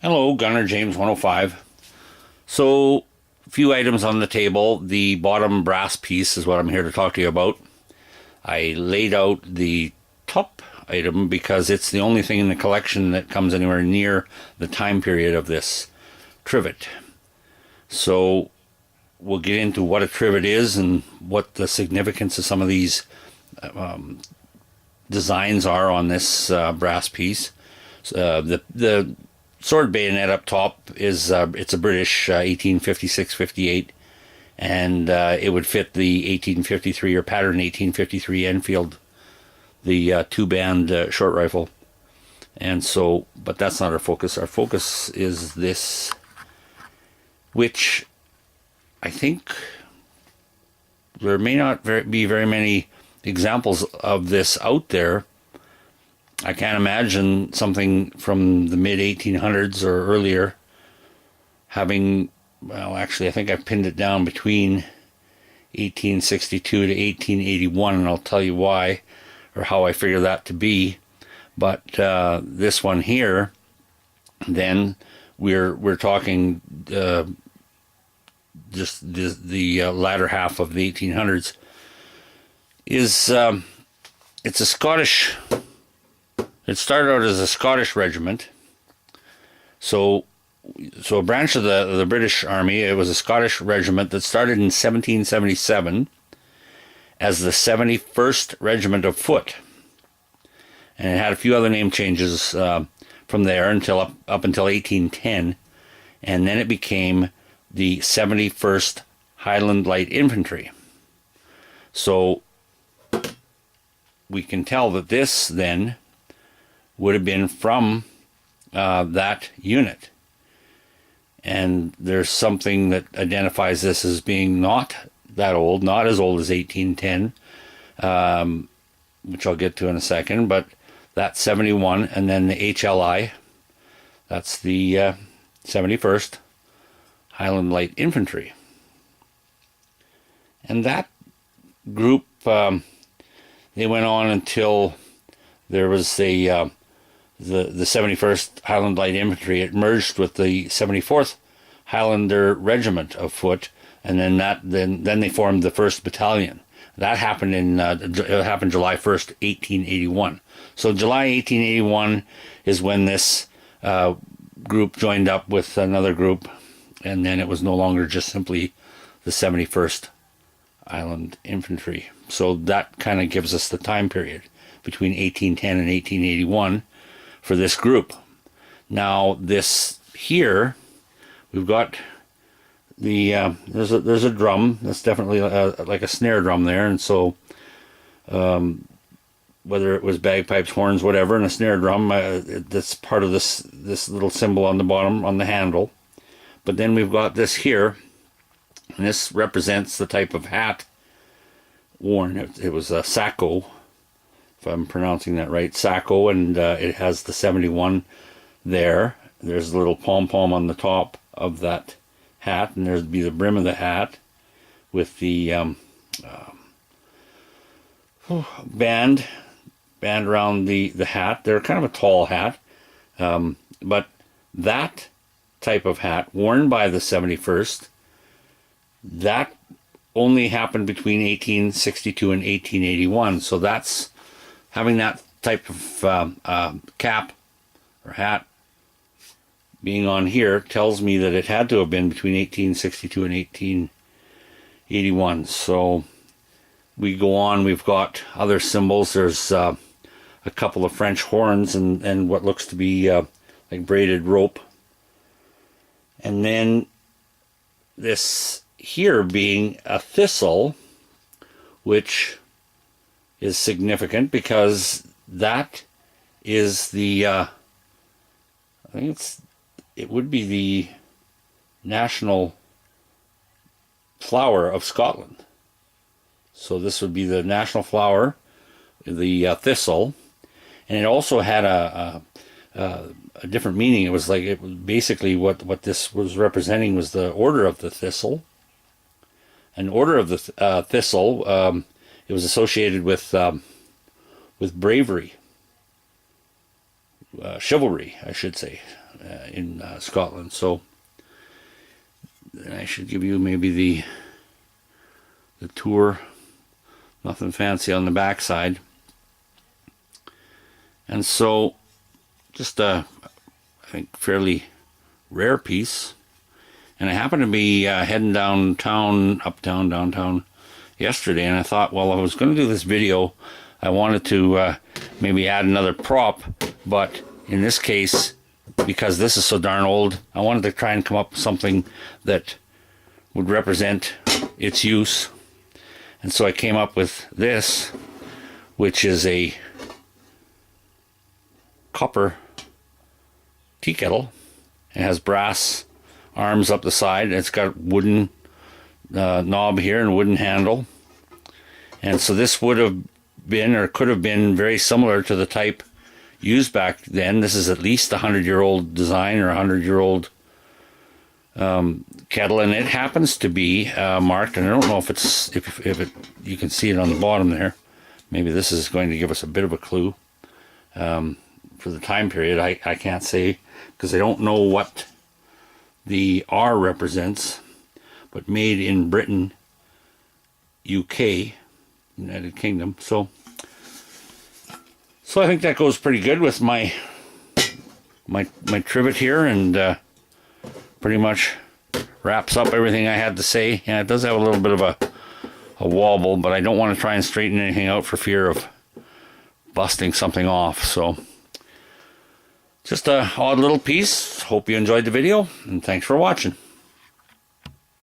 Hello, Gunner James 105. So, a few items on the table. The bottom brass piece is what I'm here to talk to you about. I laid out the top item because it's the only thing in the collection that comes anywhere near the time period of this trivet. So, we'll get into what a trivet is and what the significance of some of these designs are on this brass piece. The sword bayonet up top is it's a British 1856-58, and it would fit the 1853 or pattern 1853 Enfield, the two-band short rifle. And so, but that's not our focus. Our focus is this, which I think there may not be very many examples of this out there. I can't imagine something from the mid-1800s or earlier having, well, actually, I think I've pinned it down between 1862 to 1881, and I'll tell you why, or how I figure that to be. But this one here, then we're talking just the latter half of the 1800s. It's a Scottish. It started out as a Scottish regiment. So a branch of the British Army. It was a Scottish regiment that started in 1777 as the 71st Regiment of Foot. And it had a few other name changes from there until up until 1810. And then it became the 71st Highland Light Infantry. So we can tell that this then would have been from that unit. And there's something that identifies this as being not that old, not as old as 1810, which I'll get to in a second, but that's 71, and then the HLI, that's the 71st Highland Light Infantry. And that group, they went on until there was the 71st Highland Light Infantry. It merged with the 74th Highlander Regiment of Foot, and then they formed the 1st Battalion. That happened July 1st, 1881. So July 1881 is when this group joined up with another group, and then it was no longer just simply the 71st Highland Infantry. So that kind of gives us the time period between 1810 and 1881 for this group. Now this here, we've got the there's a drum. That's definitely like a snare drum there, and so whether it was bagpipes, horns, whatever, and a snare drum, that's part of this little symbol on the bottom on the handle. But then we've got this here, and this represents the type of hat worn. It was a sacco, if I'm pronouncing that right, sacco, and it has the 71 there. There's a little pom-pom on the top of that hat, and there'd be the brim of the hat with the band around the hat. They're kind of a tall hat, but that type of hat worn by the 71st, that only happened between 1862 and 1881. So that's having that type of cap or hat being on here tells me that it had to have been between 1862 and 1881. So we go on, we've got other symbols. There's a couple of French horns and what looks to be like braided rope. And then this here being a thistle, which is significant because that is the I think it would be the national flower of Scotland. So this would be the national flower, the thistle, and it also had a different meaning. It was basically what this was representing was the Order of the Thistle. An Order of the Thistle. It was associated with bravery. chivalry, I should say, in Scotland. So I should give you maybe the tour. Nothing fancy on the back side. And so just I think fairly rare piece. And I happened to be heading downtown, downtown yesterday, and I thought, well, I was going to do this video. I wanted to maybe add another prop, but in this case, because this is so darn old, I wanted to try and come up with something that would represent its use. And so I came up with this, which is a copper tea kettle. It has brass arms up the side. It's got wooden knob here and wooden handle. And so this would have been, or could have been, very similar to the type used back then. This is at least a 100-year-old design, or a 100-year-old kettle, and it happens to be marked, and I don't know if it's if it, you can see it on the bottom there. Maybe this is going to give us a bit of a clue for the time period. I can't say, because I don't know what the R represents, but made in Britain, UK, United Kingdom. So I think that goes pretty good with my trivet here, and pretty much wraps up everything I had to say. And it does have a little bit of a wobble, but I don't want to try and straighten anything out for fear of busting something off. So just a odd little piece. Hope you enjoyed the video, and thanks for watching.